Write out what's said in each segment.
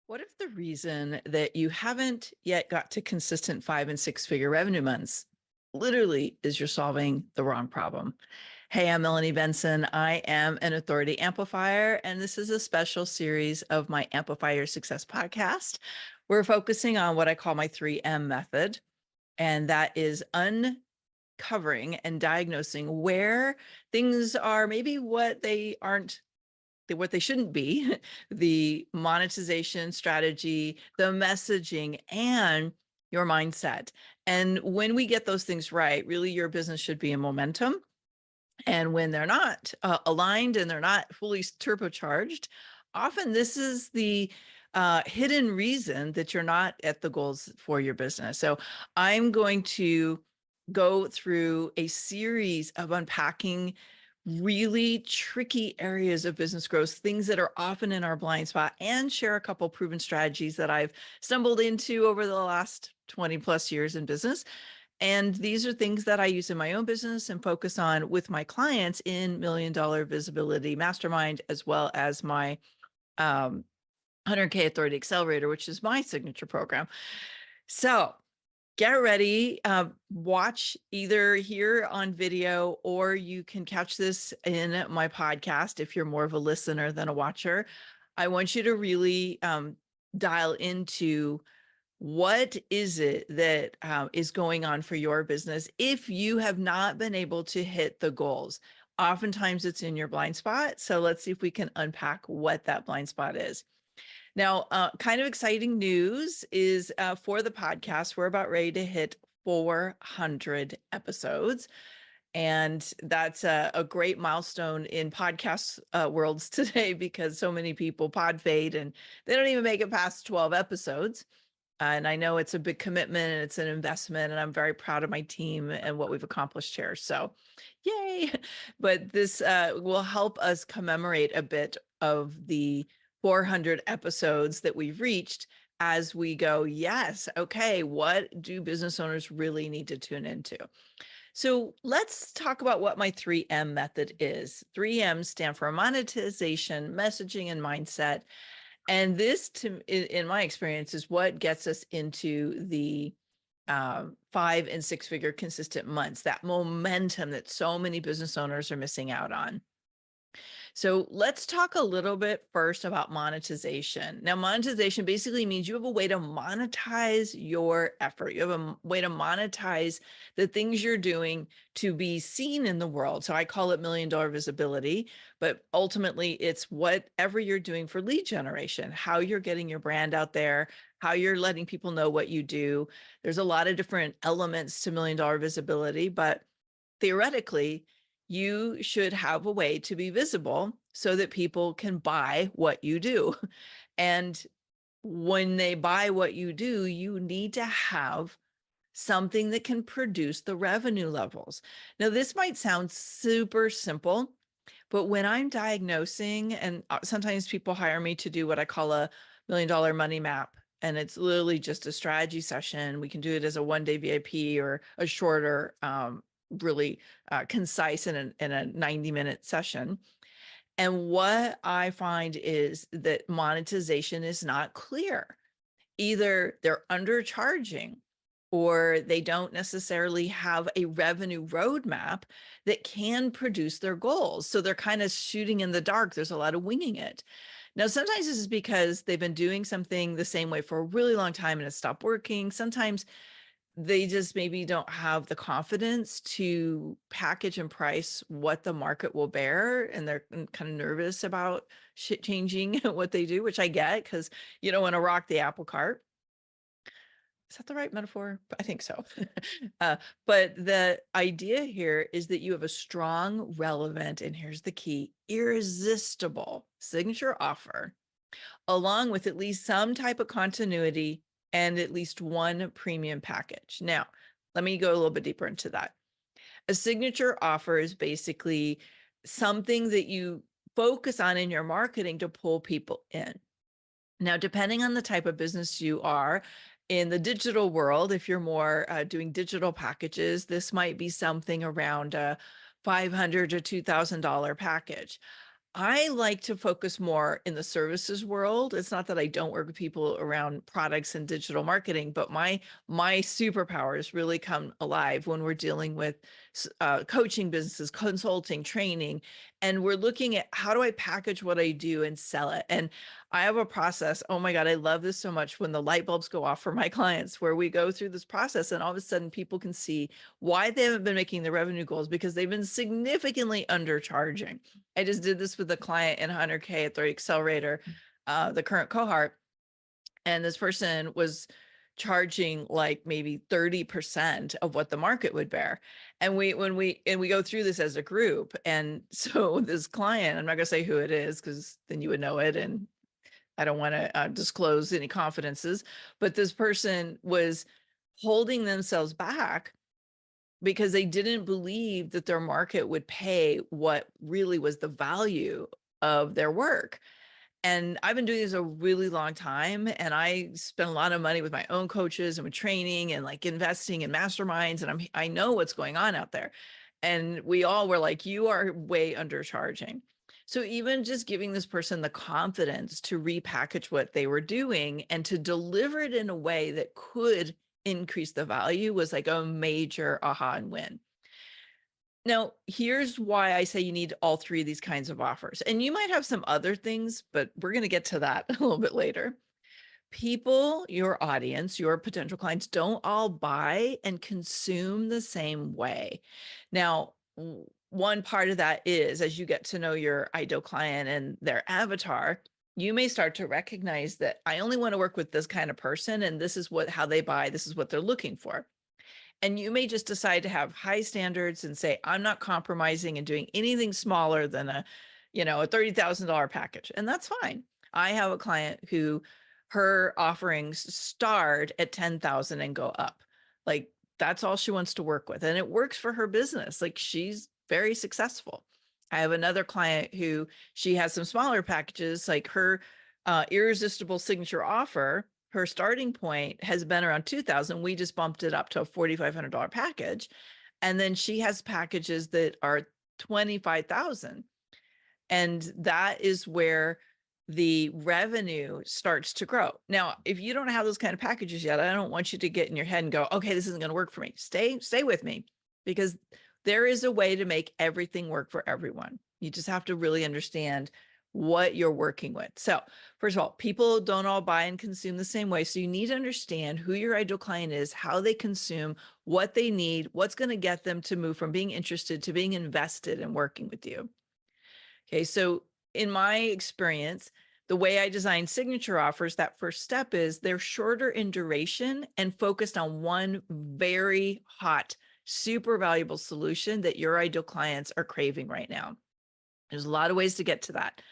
What if the reason that you haven't yet got to consistent 5 and 6 figure revenue months literally is you're solving the wrong problem? Hey, I'm Melanie Benson. I am an authority amplifier, and this is a special series of my Amplify Your Success podcast. We're focusing on what I call my 3M method, and that is uncovering and diagnosing where things are maybe what they shouldn't be, the monetization strategy, the messaging, and your mindset. And when we get those things right, really your business should be in momentum. And when they're not aligned and they're not fully turbocharged, often this is the hidden reason that you're not at the goals for your business. So I'm going to go through a series of unpacking really tricky areas of business growth, things that are often in our blind spot, and share a couple proven strategies that I've stumbled into over the last 20 plus years in business. And these are things that I use in my own business and focus on with my clients in $1 Million Visibility Mastermind, as well as my 100K Authority Accelerator, which is my signature program. So get ready, watch either here on video, or you can catch this in my podcast if you're more of a listener than a watcher. I want you to really dial into what is it that is going on for your business if you have not been able to hit the goals. Oftentimes it's in your blind spot. So let's see if we can unpack what that blind spot is. Now, kind of exciting news is for the podcast, we're about ready to hit 400 episodes. And that's a great milestone in podcast worlds today, because so many people pod fade and they don't even make it past 12 episodes. And I know it's a big commitment and it's an investment, and I'm very proud of my team and what we've accomplished here. So yay. But this will help us commemorate a bit of the 400 episodes that we've reached as we go, yes, okay, what do business owners really need to tune into? So let's talk about what my 3M method is. 3M stand for monetization, messaging, and mindset. And this, in my experience, is what gets us into the 5 and 6 figure consistent months, that momentum that so many business owners are missing out on. So let's talk a little bit first about monetization. Now, monetization basically means you have a way to monetize your effort. You have a way to monetize the things you're doing to be seen in the world. So I call it $1 Million Visibility, but ultimately it's whatever you're doing for lead generation, how you're getting your brand out there, how you're letting people know what you do. There's a lot of different elements to $1 Million Visibility, but theoretically, you should have a way to be visible so that people can buy what you do. And when they buy what you do, you need to have something that can produce the revenue levels. Now, this might sound super simple, but when I'm diagnosing, and sometimes people hire me to do what I call a $1 Million money map, and it's literally just a strategy session. We can do it as a 1-day VIP or a shorter, really concise in a 90-minute session. And what I find is that monetization is not clear. Either they're undercharging, or they don't necessarily have a revenue roadmap that can produce their goals. So they're kind of shooting in the dark. There's a lot of winging it. Now, sometimes this is because they've been doing something the same way for a really long time and it stopped working. Sometimes they just maybe don't have the confidence to package and price what the market will bear, and they're kind of nervous about changing what they do, which I get, because you don't want to rock the apple cart. Is that the right metaphor? I think so. But the idea here is that you have a strong, relevant, and here's the key, irresistible signature offer, along with at least some type of continuity and at least one premium package. Now, let me go a little bit deeper into that. A signature offer is basically something that you focus on in your marketing to pull people in. Now, depending on the type of business you are, in the digital world, if you're more doing digital packages, this might be something around a $500 to $2,000 package. I like to focus more in the services world. It's not that I don't work with people around products and digital marketing, but my superpowers really come alive when we're dealing with coaching businesses, consulting, training, and we're looking at how do I package what I do and sell it. And I have a process. Oh my God, I love this so much when the light bulbs go off for my clients, where we go through this process and all of a sudden people can see why they haven't been making the revenue goals because they've been significantly undercharging. I just did this with a client in 100K at the accelerator, the current cohort, and this person was charging like maybe 30% of what the market would bear. And we go through this as a group. And so this client, I'm not gonna say who it is because then you would know it, and I don't want to disclose any confidences, but this person was holding themselves back because they didn't believe that their market would pay what really was the value of their work. And I've been doing this a really long time, and I spend a lot of money with my own coaches and with training and like investing in masterminds, and I know what's going on out there. And we all were like, you are way undercharging. So even just giving this person the confidence to repackage what they were doing and to deliver it in a way that could increase the value was like a major aha and win. Now, here's why I say you need all three of these kinds of offers. And you might have some other things, but we're going to get to that a little bit later. People, your audience, your potential clients don't all buy and consume the same way. Now, one part of that is as you get to know your ideal client and their avatar, you may start to recognize that I only want to work with this kind of person, and this is how they buy, this is what they're looking for. And you may just decide to have high standards and say, I'm not compromising and doing anything smaller than a $30,000 package. And that's fine. I have a client who her offerings start at 10,000 and go up. Like that's all she wants to work with. And it works for her business. Like she's very successful. I have another client who she has some smaller packages, like her irresistible signature offer. Her starting point has been around 2,000. We just bumped it up to a $4,500 package. And then she has packages that are 25,000. And that is where the revenue starts to grow. Now, if you don't have those kind of packages yet, I don't want you to get in your head and go, okay, this isn't going to work for me. Stay with me, because there is a way to make everything work for everyone. You just have to really understand what you're working with. So first of all, people don't all buy and consume the same way. So you need to understand who your ideal client is, how they consume, what they need, what's going to get them to move from being interested to being invested in working with you. Okay, so in my experience, the way I design signature offers, that first step is they're shorter in duration and focused on one very hot, super valuable solution that your ideal clients are craving right now. There's a lot of ways to get to that.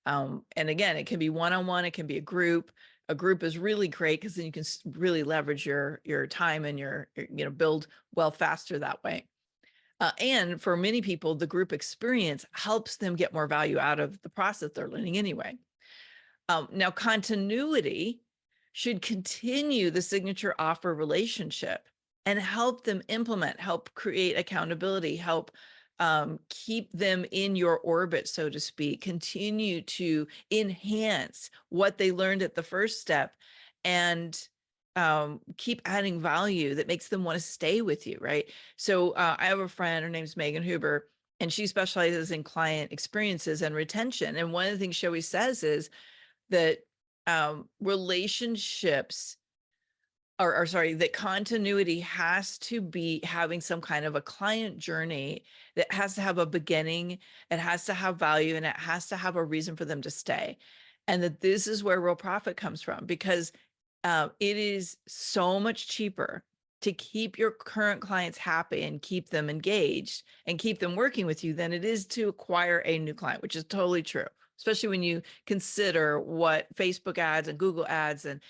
And again, it can be one-on-one, it can be a group. A group is really great because then you can really leverage your time and your build wealth faster that way. And for many people, the group experience helps them get more value out of the process they're learning anyway. Now, continuity should continue the signature offer relationship and help them implement, help create accountability, help keep them in your orbit, so to speak, continue to enhance what they learned at the first step, and keep adding value that makes them want to stay with you, right? So I have a friend, her name's Megan Huber, and she specializes in client experiences and retention. And one of the things she always says is that relationships or sorry, that continuity has to be having some kind of a client journey that has to have a beginning, it has to have value, and it has to have a reason for them to stay. And that this is where real profit comes from, because it is so much cheaper to keep your current clients happy and keep them engaged and keep them working with you than it is to acquire a new client, which is totally true, especially when you consider what Facebook ads and Google ads and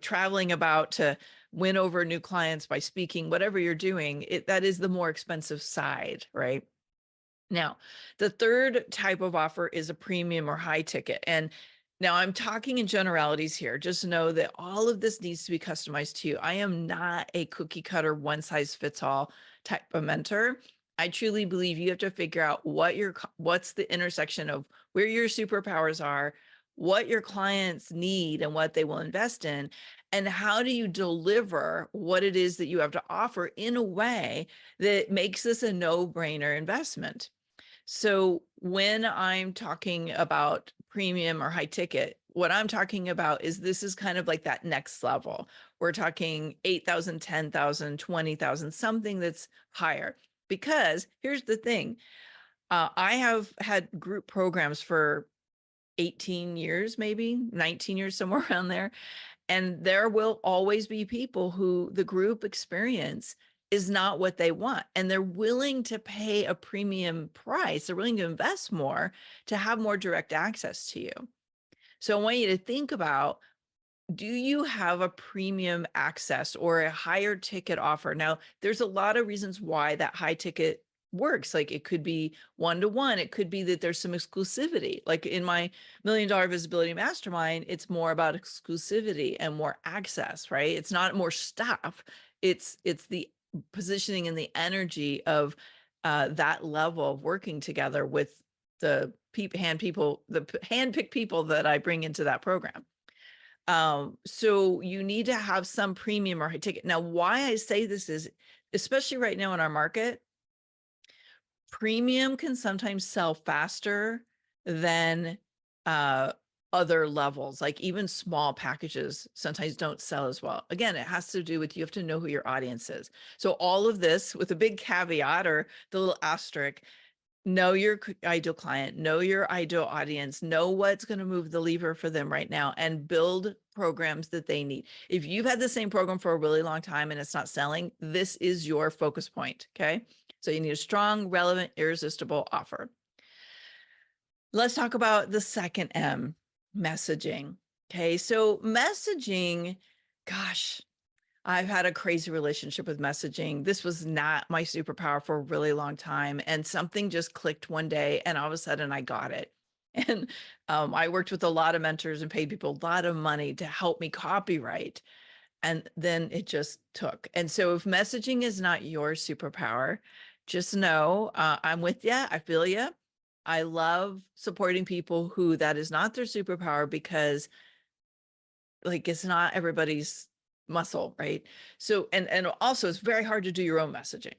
traveling about to win over new clients by speaking, whatever you're doing, that is the more expensive side, right? Now, the third type of offer is a premium or high ticket. And now I'm talking in generalities here. Just know that all of this needs to be customized to you. I am not a cookie cutter, one size fits all type of mentor. I truly believe you have to figure out what's the intersection of where your superpowers are, what your clients need and what they will invest in, and how do you deliver what it is that you have to offer in a way that makes this a no-brainer investment. So when I'm talking about premium or high ticket, what I'm talking about is this is kind of like that next level. We're talking 8,000, 10,000, 20,000, something that's higher. Because here's the thing, I have had group programs for 18 years, maybe 19 years, somewhere around there. And there will always be people who the group experience is not what they want. And they're willing to pay a premium price. They're willing to invest more to have more direct access to you. So I want you to think about, do you have a premium access or a higher ticket offer? Now, there's a lot of reasons why that high ticket works. Like it could be one-to-one. It could be that there's some exclusivity. Like in my $1 Million Visibility Mastermind, it's more about exclusivity and more access, right? It's not more stuff. It's the positioning and the energy of that level of working together with the handpicked people that I bring into that program. So you need to have some premium or high ticket. Now, why I say this is, especially right now in our market, premium can sometimes sell faster than other levels. Like even small packages sometimes don't sell as well. Again, it has to do with, you have to know who your audience is. So all of this with a big caveat or the little asterisk, know your ideal client, know your ideal audience, know what's going to move the lever for them right now, and build programs that they need. If you've had the same program for a really long time and it's not selling, this is your focus point. Okay. So you need a strong, relevant, irresistible offer. Let's talk about the second M, messaging. Okay. So messaging, gosh, I've had a crazy relationship with messaging. This was not my superpower for a really long time. And something just clicked one day and all of a sudden I got it. And I worked with a lot of mentors and paid people a lot of money to help me copyright. And then it just took. And so if messaging is not your superpower, just know I'm with you. I feel you. I love supporting people who that is not their superpower, because like it's not everybody's muscle, right? So, and also it's very hard to do your own messaging.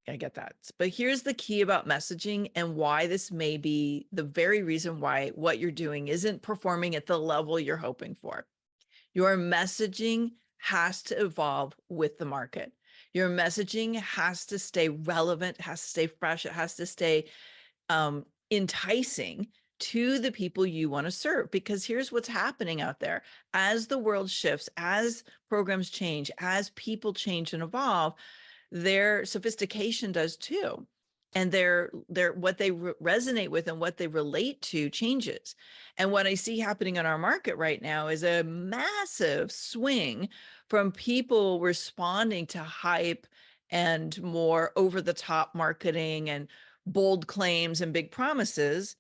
I get that. But here's the key about messaging and why this may be the very reason why what you're doing isn't performing at the level you're hoping for. Your messaging has to evolve with the market. Your messaging has to stay relevant, has to stay fresh, it has to stay enticing to the people you want to serve. Because here's what's happening out there. As the world shifts, as programs change, as people change and evolve, their sophistication does too. And their what they resonate with and what they relate to changes. And what I see happening in our market right now is a massive swing from people responding to hype and more over the top marketing and bold claims and big promises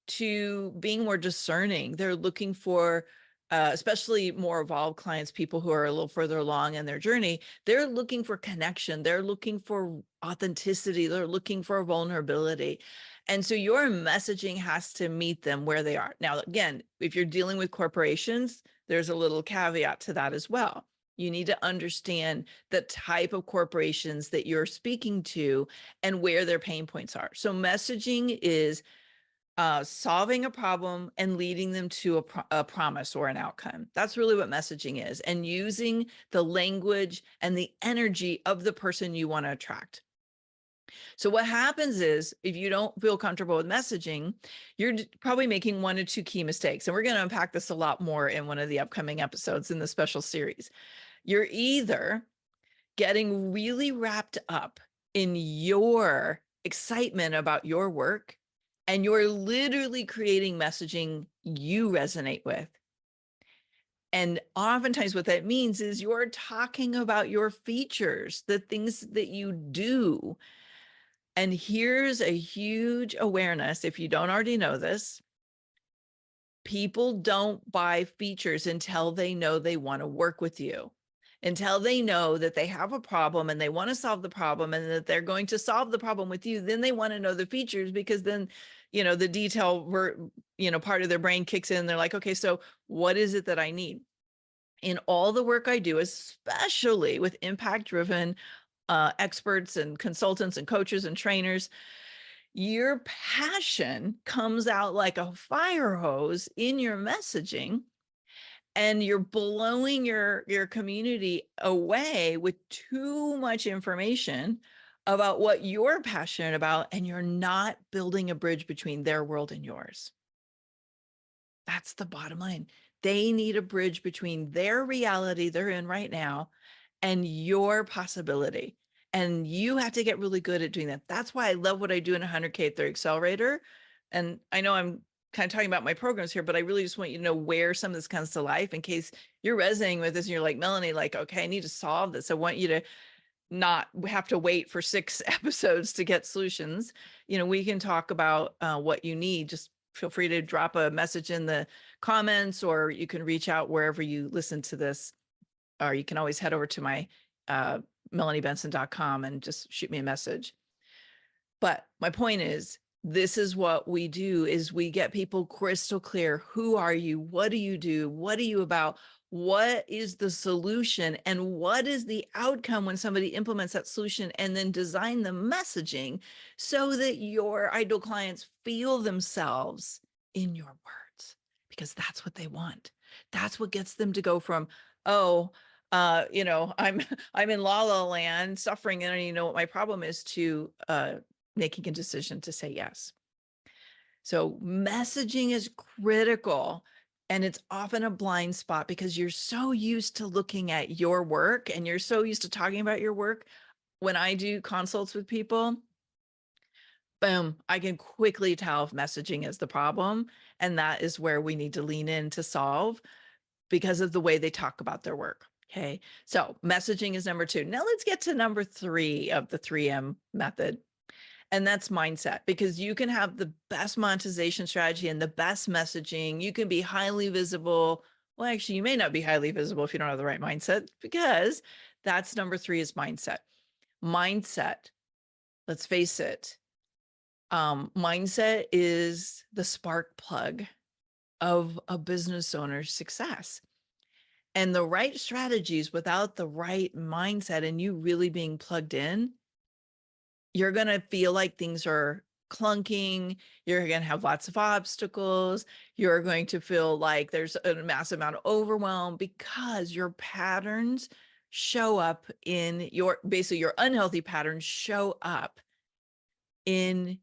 to being more discerning. They're looking for, especially more evolved clients, people who are a little further along in their journey, they're looking for connection. They're looking for authenticity. They're looking for vulnerability. And so your messaging has to meet them where they are. Now, again, if you're dealing with corporations, there's a little caveat to that as well. You need to understand the type of corporations that you're speaking to and where their pain points are. So messaging is solving a problem and leading them to a promise or an outcome. That's really what messaging is, and using the language and the energy of the person you want to attract. So what happens is, if you don't feel comfortable with messaging, you're probably making one or two key mistakes. And we're going to unpack this a lot more in one of the upcoming episodes in the special series. You're either getting really wrapped up in your excitement about your work, and you're literally creating messaging you resonate with. And oftentimes what that means is you're talking about your features, the things that you do. And here's a huge awareness, if you don't already know this: people don't buy features until they know they want to work with you. until they know that they have a problem and they want to solve the problem and that they're going to solve the problem with you. Then they want to know the features, because then, the detail part of their brain kicks in. They're like, okay, so what is it that I need? In all the work I do, especially with impact driven experts and consultants and coaches and trainers, your passion comes out like a fire hose in your messaging, and you're blowing your community away with too much information about what you're passionate about, and you're not building a bridge between their world and yours. That's the bottom line. They need a bridge between their reality they're in right now and your possibility. And you have to get really good at doing that. That's why I love what I do in 100K through Accelerator. And I know I'm kind of talking about my programs here, but I really just want you to know where some of this comes to life, in case you're resonating with this and you're like, Melanie, like, okay, I need to solve this. I want you to not have to wait for 6 episodes to get solutions. We can talk about what you need. Just feel free to drop a message in the comments, or you can reach out wherever you listen to this, or you can always head over to my melaniebenson.com and just shoot me a message. But my point is, this is what we do, is we get people crystal clear. Who are you? What do you do? What are you about? What is the solution? And what is the outcome when somebody implements that solution? And then design the messaging so that your ideal clients feel themselves in your words, because that's what they want. That's what gets them to go from, oh, I'm in la la land suffering, and I don't even know what my problem is, to making a decision to say yes. So messaging is critical, and it's often a blind spot because you're so used to looking at your work and you're so used to talking about your work. When I do consults with people, boom, I can quickly tell if messaging is the problem. And that is where we need to lean in to solve, because of the way they talk about their work. Okay. So messaging is number 2. Now let's get to number 3 of the 3M method. And that's mindset, because you can have the best monetization strategy and the best messaging. You can be highly visible. Well, actually, you may not be highly visible if you don't have the right mindset, because that's number 3 is mindset. Mindset, let's face it, mindset is the spark plug of a business owner's success. And the right strategies without the right mindset and you really being plugged in, you're going to feel like things are clunking. You're going to have lots of obstacles. You're going to feel like there's a massive amount of overwhelm, because your patterns show up in basically your unhealthy patterns show up in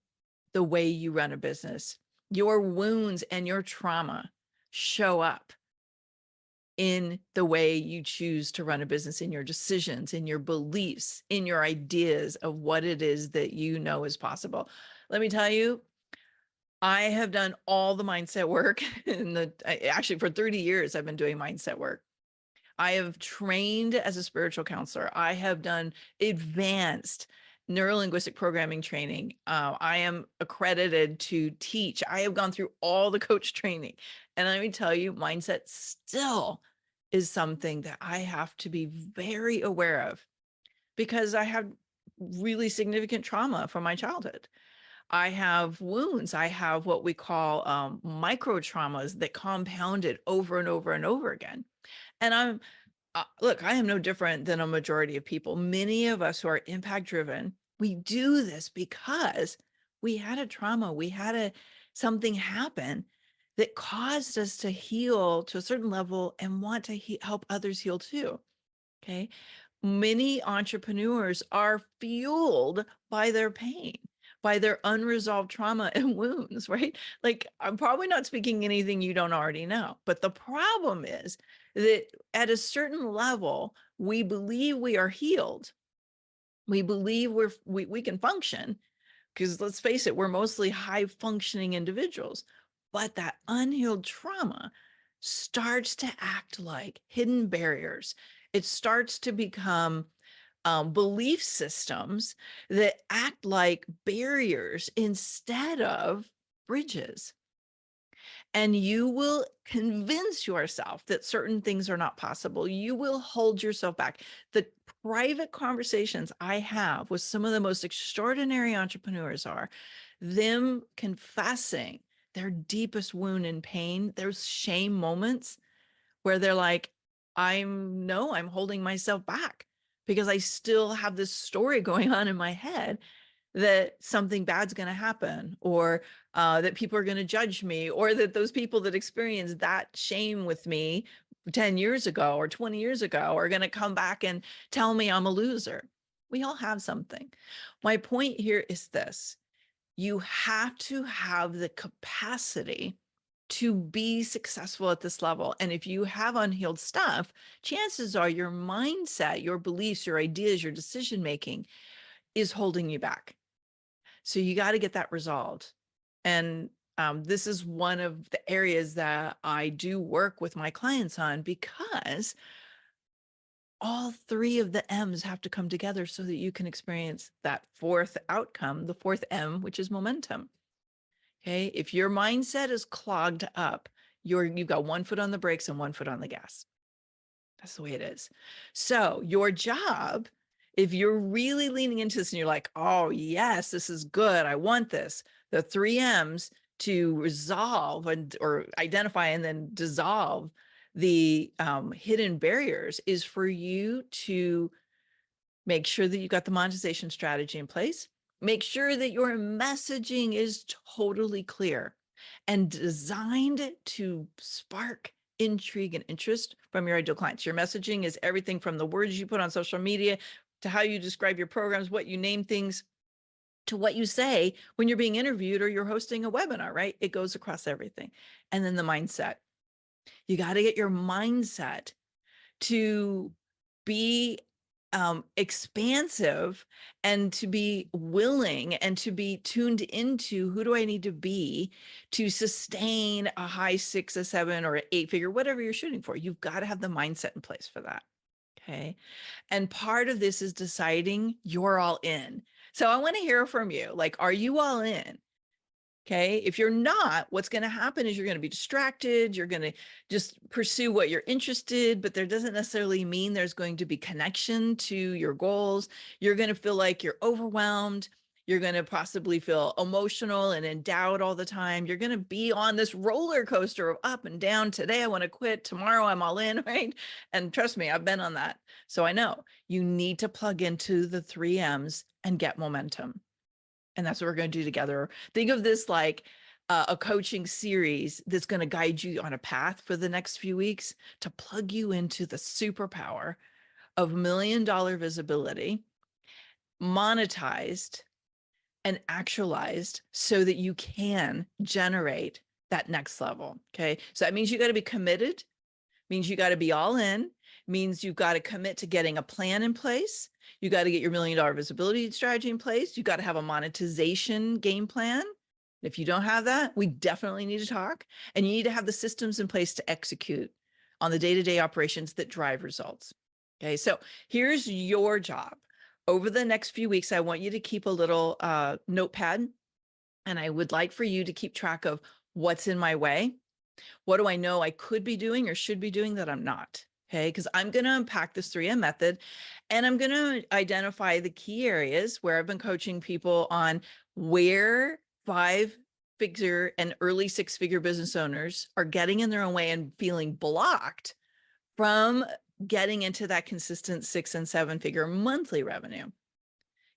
the way you run a business. Your wounds and your trauma show up in the way you choose to run a business, in your decisions, in your beliefs, in your ideas of what it is that you know is possible. Let me tell you, I have done all the mindset work actually for 30 years, I've been doing mindset work. I have trained as a spiritual counselor. I have done advanced neurolinguistic programming training. I am accredited to teach. I have gone through all the coach training. And let me tell you, mindset still is something that I have to be very aware of, because I have really significant trauma from my childhood. I have wounds. I have what we call micro traumas that compounded over and over and over again. And look, I am no different than a majority of people. Many of us who are impact driven, we do this because we had a trauma. We had something happen that caused us to heal to a certain level and want to help others heal too. Okay. Many entrepreneurs are fueled by their pain, by their unresolved trauma and wounds, right? Like, I'm probably not speaking anything you don't already know, but the problem is that at a certain level, we believe we are healed. We believe we can function, because let's face it, we're mostly high functioning individuals. But that unhealed trauma starts to act like hidden barriers. It starts to become belief systems that act like barriers instead of bridges. and you will convince yourself that certain things are not possible. You will hold yourself back. The private conversations I have with some of the most extraordinary entrepreneurs are them confessing their deepest wound and pain, those shame moments where they're like, I'm holding myself back because I still have this story going on in my head that something bad's going to happen, or that people are going to judge me, or that those people that experienced that shame with me 10 years ago or 20 years ago are going to come back and tell me I'm a loser. We all have something. My point here is this: you have to have the capacity to be successful at this level. And if you have unhealed stuff, chances are your mindset, your beliefs, your ideas, your decision making is holding you back. So you got to get that resolved. And this is one of the areas that I do work with my clients on, because all three of the M's have to come together so that you can experience that fourth outcome, the fourth M, which is momentum. Okay. If your mindset is clogged up, you've got one foot on the brakes and one foot on the gas. That's the way it is. So your job, if you're really leaning into this and you're like, oh yes, this is good, I want this, the 3 M's to resolve or identify and then dissolve the hidden barriers, is for you to make sure that you got the monetization strategy in place. Make sure that your messaging is totally clear and designed to spark intrigue and interest from your ideal clients. Your messaging is everything from the words you put on social media to how you describe your programs, what you name things, to what you say when you're being interviewed or you're hosting a webinar, right? It goes across everything. And then the mindset. You got to get your mindset to be expansive, and to be willing, and to be tuned into who do I need to be to sustain a high 6, a 7, or 8 figure, whatever you're shooting for. You've got to have the mindset in place for that. Okay. And part of this is deciding you're all in. So I want to hear from you. Like, are you all in? Okay. If you're not, what's going to happen is you're going to be distracted. You're going to just pursue what you're interested, but there doesn't necessarily mean there's going to be connection to your goals. You're going to feel like you're overwhelmed. You're going to possibly feel emotional and in doubt all the time. You're going to be on this roller coaster of up and down. Today, I want to quit. Tomorrow, I'm all in, right? And trust me, I've been on that. So I know you need to plug into the 3 M's and get momentum. And that's what we're going to do together. Think of this like a coaching series that's going to guide you on a path for the next few weeks to plug you into the superpower of $1 million visibility, monetized and actualized, so that you can generate that next level. Okay. So that means you got to be committed, means you got to be all in, means you've got to commit to getting a plan in place. You got to get your $1 million visibility strategy in place. You got to have a monetization game plan. If you don't have that, we definitely need to talk. And you need to have the systems in place to execute on the day-to-day operations that drive results. Okay, so here's your job. Over the next few weeks, I want you to keep a little notepad, and I would like for you to keep track of what's in my way. What do I know I could be doing or should be doing that I'm not? Okay, because I'm going to unpack this 3M method, and I'm going to identify the key areas where I've been coaching people on where 5-figure and early 6-figure business owners are getting in their own way and feeling blocked from getting into that consistent 6- and 7-figure monthly revenue.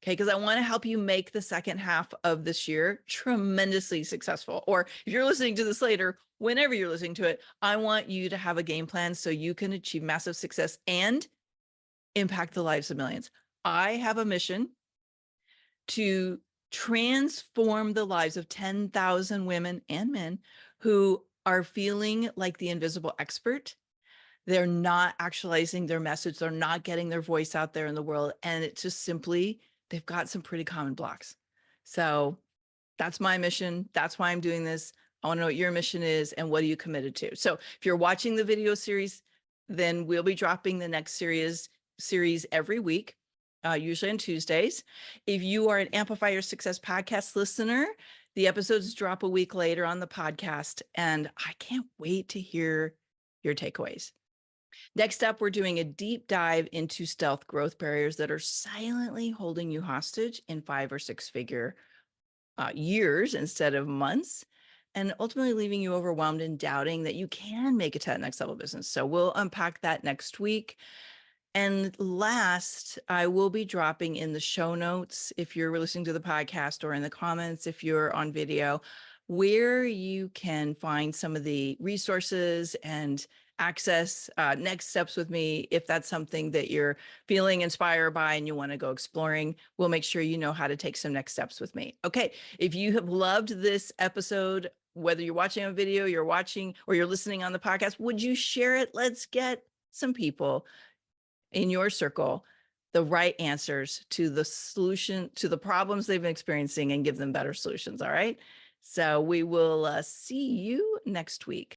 Okay, because I want to help you make the second half of this year tremendously successful. Or if you're listening to this later, whenever you're listening to it, I want you to have a game plan so you can achieve massive success and impact the lives of millions. I have a mission to transform the lives of 10,000 women and men who are feeling like the invisible expert. They're not actualizing their message. They're not getting their voice out there in the world. And it's just simply, they've got some pretty common blocks. So that's my mission. That's why I'm doing this. I want to know what your mission is and what are you committed to. So if you're watching the video series, then we'll be dropping the next series every week, usually on Tuesdays. If you are an Amplify Your Success podcast listener, The episodes drop a week later on the podcast, and I can't wait to hear your takeaways. Next up, we're doing a deep dive into stealth growth barriers that are silently holding you hostage in 5 or 6 figure years instead of months, and ultimately leaving you overwhelmed and doubting that you can make it to that next level business. So we'll unpack that next week. And last, I will be dropping in the show notes if you're listening to the podcast, or in the comments if you're on video, where you can find some of the resources and access next steps with me. If that's something that you're feeling inspired by and you want to go exploring, we'll make sure you know how to take some next steps with me. Okay, if you have loved this episode, whether you're watching a video, you're watching, or you're listening on the podcast, would you share it? Let's get some people in your circle the right answers to the solution to the problems they've been experiencing, and give them better solutions. All right. So we will see you next week.